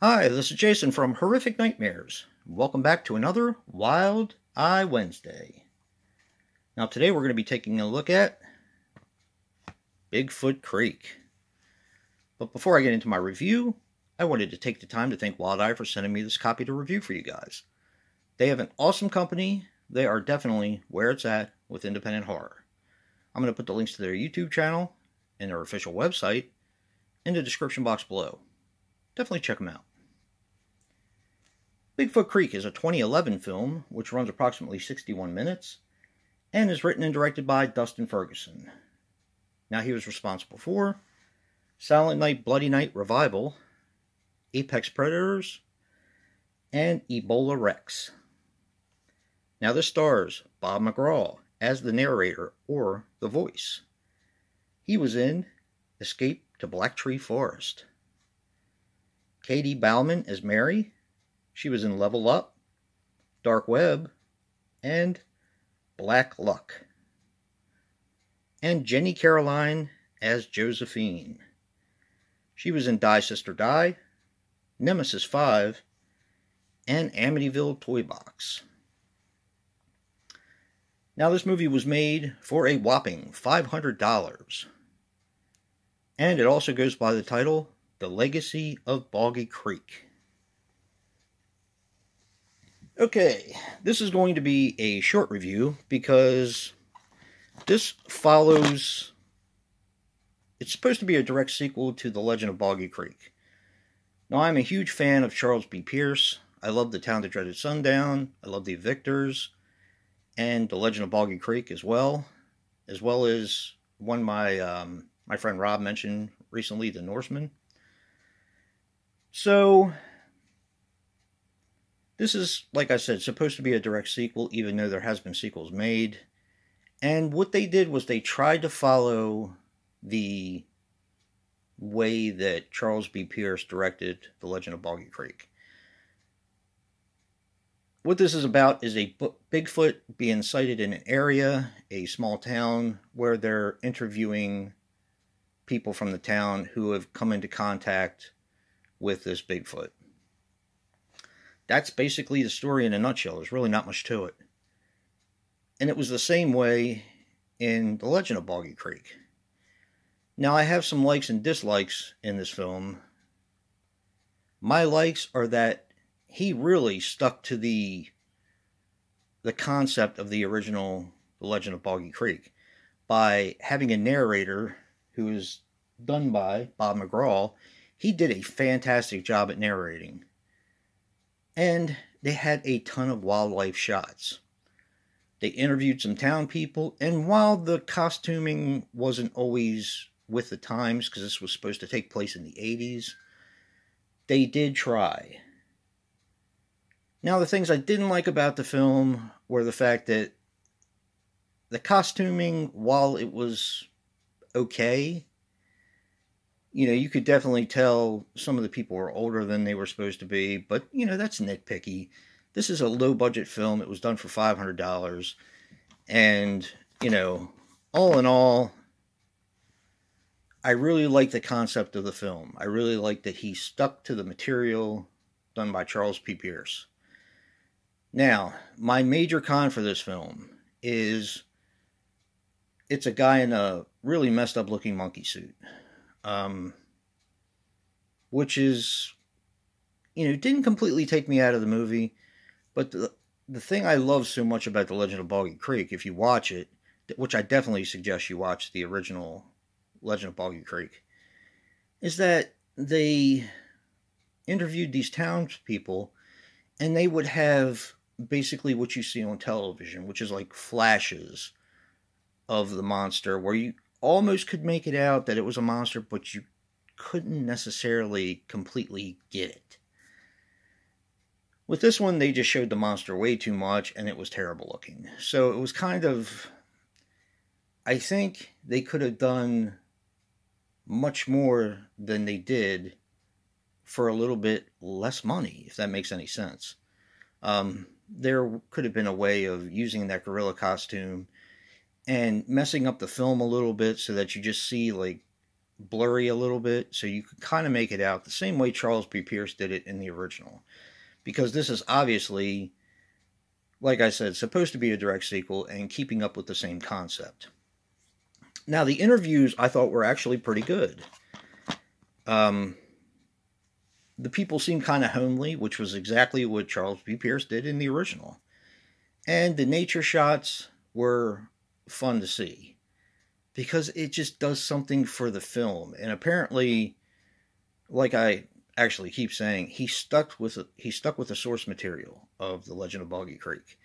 Hi, this is Jason from Horrific Nightmares. Welcome back to another Wild Eye Wednesday. Now today we're going to be taking a look at Bigfoot Creek. But before I get into my review, I wanted to take the time to thank Wild Eye for sending me this copy to review for you guys. They have an awesome company. They are definitely where it's at with independent horror. I'm going to put the links to their YouTube channel and their official website in the description box below. Definitely check them out. Bigfoot Creek is a 2011 film which runs approximately 61 minutes and is written and directed by Dustin Ferguson. Now he was responsible for Silent Night, Bloody Night Revival, Apex Predators, and Ebola Rex. Now this stars Bob Mcgraw as the narrator or the voice. He was in Escape to Black Tree Forest. Katie Bauman as Mary. She was in Level Up, Dark Web, and Black Luck. And Jenny Caroline as Josephine. She was in Die Sister Die, Nemesis 5, and Amityville Toy Box. Now this movie was made for a whopping $500. And it also goes by the title, The Legacy of Boggy Creek. Okay, this is going to be a short review because this follows, it's supposed to be a direct sequel to The Legend of Boggy Creek. Now, I'm a huge fan of Charles B. Pierce. I love The Town That Dreaded Sundown. I love The Victors and The Legend of Boggy Creek as well as one my friend Rob mentioned recently, The Norseman. So this is, like I said, supposed to be a direct sequel, even though there has been sequels made. And what they did was they tried to follow the way that Charles B. Pierce directed The Legend of Boggy Creek. What this is about is a Bigfoot being sighted in an area, a small town, where they're interviewing people from the town who have come into contact with this Bigfoot. That's basically the story in a nutshell. There's really not much to it. And it was the same way in The Legend of Boggy Creek. Now, I have some likes and dislikes in this film. My likes are that he really stuck to the concept of the original The Legend of Boggy Creek by having a narrator who is done by Bob Mcgraw. He did a fantastic job at narrating. And they had a ton of wildlife shots. They interviewed some town people, and while the costuming wasn't always with the times, because this was supposed to take place in the 80s, they did try. Now, the things I didn't like about the film were the fact that the costuming, while it was okay, you know, you could definitely tell some of the people were older than they were supposed to be, but, you know, that's nitpicky. This is a low-budget film. It was done for $500, and, you know, all in all, I really like the concept of the film. I really like that he stuck to the material done by Charles P. Pierce. Now, my major con for this film is it's a guy in a really messed up looking monkey suit. Which is, you know, didn't completely take me out of the movie, but the thing I love so much about The Legend of Boggy Creek, if you watch it, which I definitely suggest you watch the original Legend of Boggy Creek, is that they interviewed these townspeople, and they would have basically what you see on television, which is like flashes of the monster, where you almost could make it out that it was a monster, but you couldn't necessarily completely get it. With this one, they just showed the monster way too much, and it was terrible looking. So it was kind of, I think they could have done much more than they did for a little bit less money, if that makes any sense. There could have been a way of using that gorilla costume and messing up the film a little bit so that you just see, like, blurry a little bit, so you could kind of make it out the same way Charles B. Pierce did it in the original. Because this is obviously, like I said, supposed to be a direct sequel and keeping up with the same concept. Now, the interviews I thought were actually pretty good. The people seemed kind of homely, which was exactly what Charles B. Pierce did in the original. And the nature shots were fun to see, because it just does something for the film. And apparently, like I actually keep saying, he stuck with the source material of The Legend of Boggy Creek,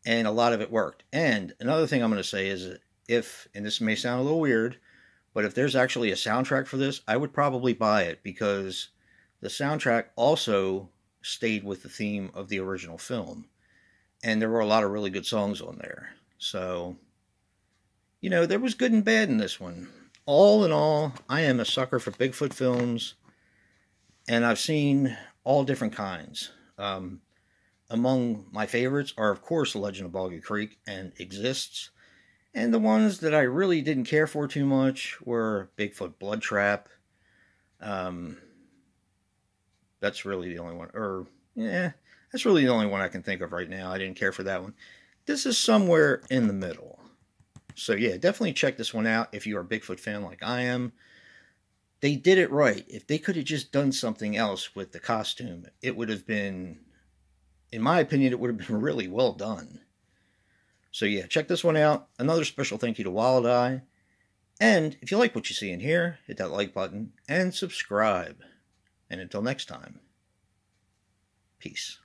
and a lot of it worked. And another thing I'm going to say is, and this may sound a little weird, but if there's actually a soundtrack for this, I would probably buy it, because the soundtrack also stayed with the theme of the original film, and there were a lot of really good songs on there. So, you know, there was good and bad in this one. All in all, I am a sucker for Bigfoot films, and I've seen all different kinds. Among my favorites are, of course, The Legend of Boggy Creek and Exists. And the ones that I really didn't care for too much were Bigfoot Blood Trap. That's really the only one. That's really the only one I can think of right now. I didn't care for that one. This is somewhere in the middle. So yeah, definitely check this one out if you're a Bigfoot fan like I am. They did it right. If they could have just done something else with the costume, it would have been, in my opinion, it would have been really well done. So yeah, check this one out. Another special thank you to Wild Eye. And if you like what you see in here, hit that like button and subscribe. And until next time, peace.